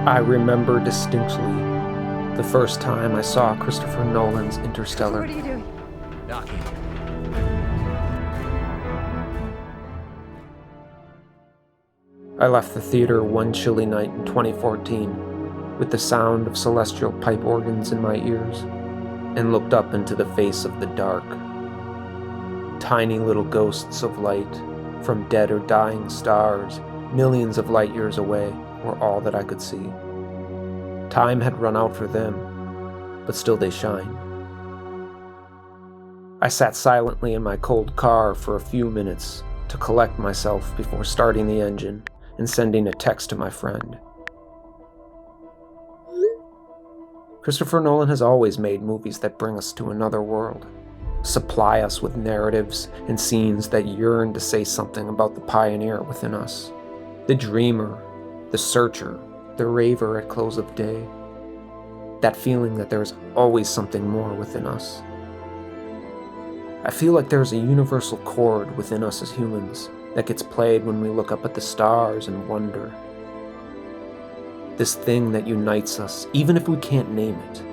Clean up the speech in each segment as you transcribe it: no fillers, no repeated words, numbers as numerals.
I remember distinctly the first time I saw Christopher Nolan's Interstellar. What are you doing? Docking. I left the theater one chilly night in 2014 with the sound of celestial pipe organs in my ears and looked up into the face of the dark. Tiny little ghosts of light from dead or dying stars, millions of light years away, were all that I could see. Time had run out for them, but still they shine. I sat silently in my cold car for a few minutes to collect myself before starting the engine and sending a text to my friend. Christopher Nolan has always made movies that bring us to another world, supply us with narratives and scenes that yearn to say something about the pioneer within us, the dreamer, the searcher, the raver at close of day, that feeling that there's always something more within us. I feel like there's a universal chord within us as humans that gets played when we look up at the stars and wonder. This thing that unites us, even if we can't name it,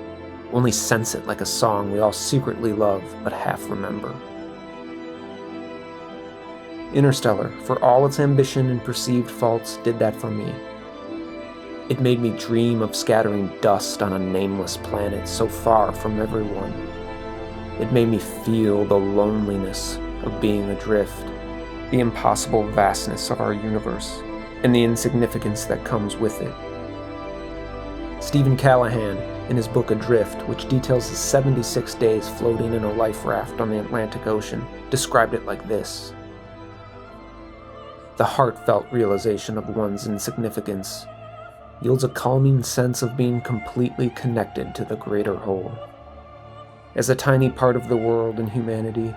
only sense it like a song we all secretly love but half remember. Interstellar, for all its ambition and perceived faults, did that for me. It made me dream of scattering dust on a nameless planet so far from everyone. It made me feel the loneliness of being adrift, the impossible vastness of our universe, and the insignificance that comes with it. Stephen Callahan, in his book Adrift, which details his 76 days floating in a life raft on the Atlantic Ocean, described it like this: the heartfelt realization of one's insignificance yields a calming sense of being completely connected to the greater whole. As a tiny part of the world and humanity,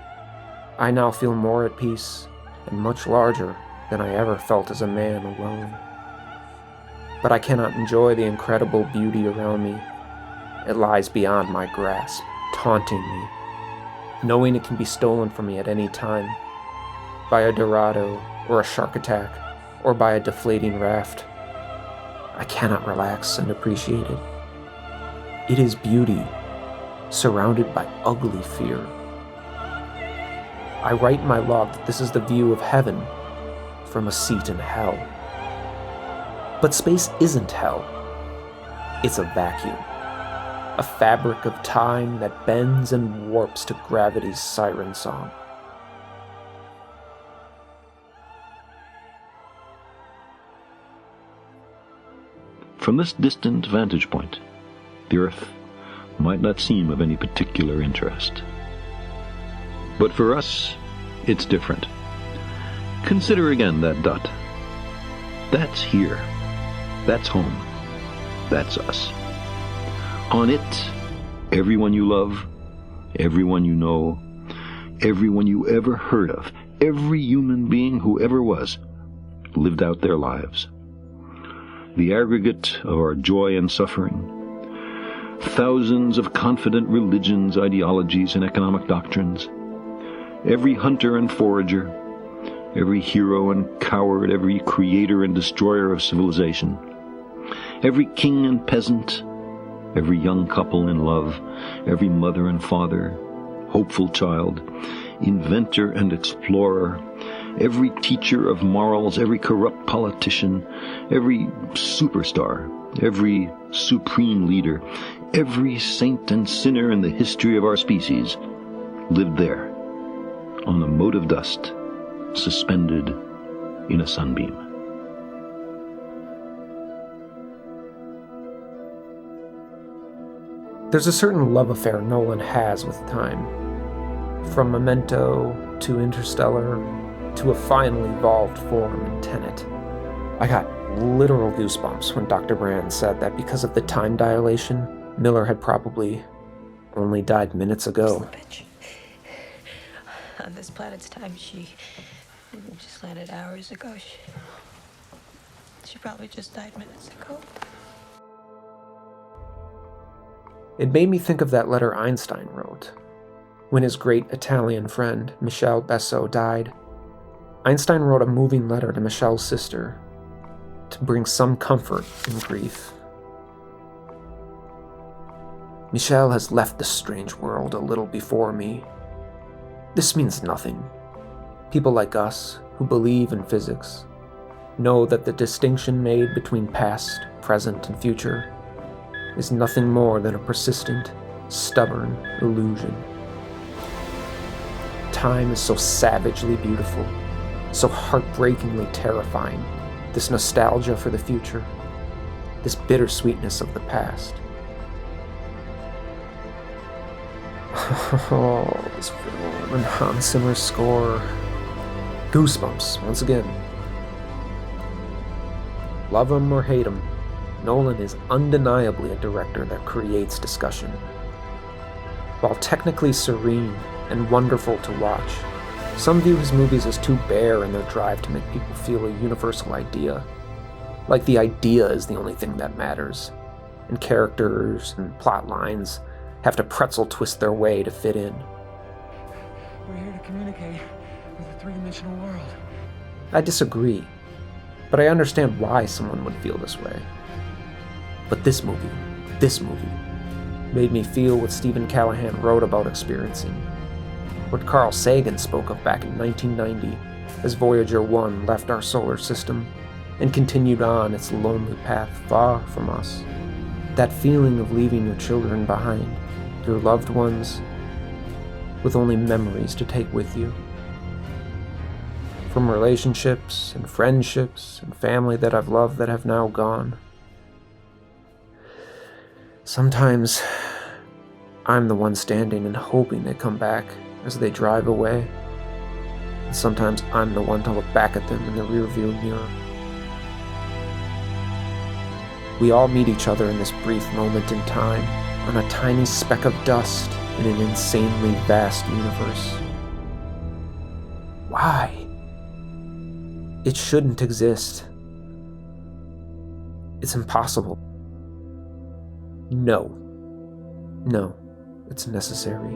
I now feel more at peace and much larger than I ever felt as a man alone. But I cannot enjoy the incredible beauty around me. It lies beyond my grasp, taunting me, knowing it can be stolen from me at any time, by a Dorado or a shark attack, or by a deflating raft. I cannot relax and appreciate it. It is beauty, surrounded by ugly fear. I write in my log that this is the view of heaven from a seat in hell. But space isn't hell. It's a vacuum, a fabric of time that bends and warps to gravity's siren song. From this distant vantage point, the Earth might not seem of any particular interest. But for us, it's different. Consider again that dot. That's here. That's home. That's us. On it, everyone you love, everyone you know, everyone you ever heard of, every human being who ever was, lived out their lives. The aggregate of our joy and suffering, thousands of confident religions, ideologies, and economic doctrines, every hunter and forager, every hero and coward, every creator and destroyer of civilization, every king and peasant, every young couple in love, every mother and father, hopeful child, inventor and explorer, every teacher of morals, every corrupt politician, every superstar, every supreme leader, every saint and sinner in the history of our species lived there, on a mote of dust, suspended in a sunbeam. There's a certain love affair Nolan has with time. From Memento to Interstellar to a finely evolved form in Tenet. I got literal goosebumps when Dr. Brand said that because of the time dilation, Miller had probably only died minutes ago. On this planet's time, she just landed hours ago. She probably just died minutes ago. It made me think of that letter Einstein wrote. When his great Italian friend, Michel Besso, died, Einstein wrote a moving letter to Michel's sister to bring some comfort in grief. Michelle has left this strange world a little before me. This means nothing. People like us, who believe in physics, know that the distinction made between past, present, and future is nothing more than a persistent, stubborn illusion. Time is so savagely beautiful, so heartbreakingly terrifying, this nostalgia for the future, this bittersweetness of the past. Oh, this film and Hans Zimmer's score. Goosebumps, once again. Love him or hate him, Nolan is undeniably a director that creates discussion. While technically serene and wonderful to watch, some view his movies as too bare in their drive to make people feel a universal idea. Like the idea is the only thing that matters, and characters and plot lines have to pretzel twist their way to fit in. We're here to communicate with a three-dimensional world. I disagree, but I understand why someone would feel this way. But this movie made me feel what Stephen Callahan wrote about experiencing, what Carl Sagan spoke of back in 1990 as Voyager 1 left our solar system and continued on its lonely path far from us. That feeling of leaving your children behind, your loved ones, with only memories to take with you. From relationships and friendships and family that I've loved that have now gone. Sometimes I'm the one standing and hoping they come back as they drive away. And sometimes I'm the one to look back at them in the rearview mirror. We all meet each other in this brief moment in time, on a tiny speck of dust in an insanely vast universe. Why? It shouldn't exist. It's impossible. No, it's necessary.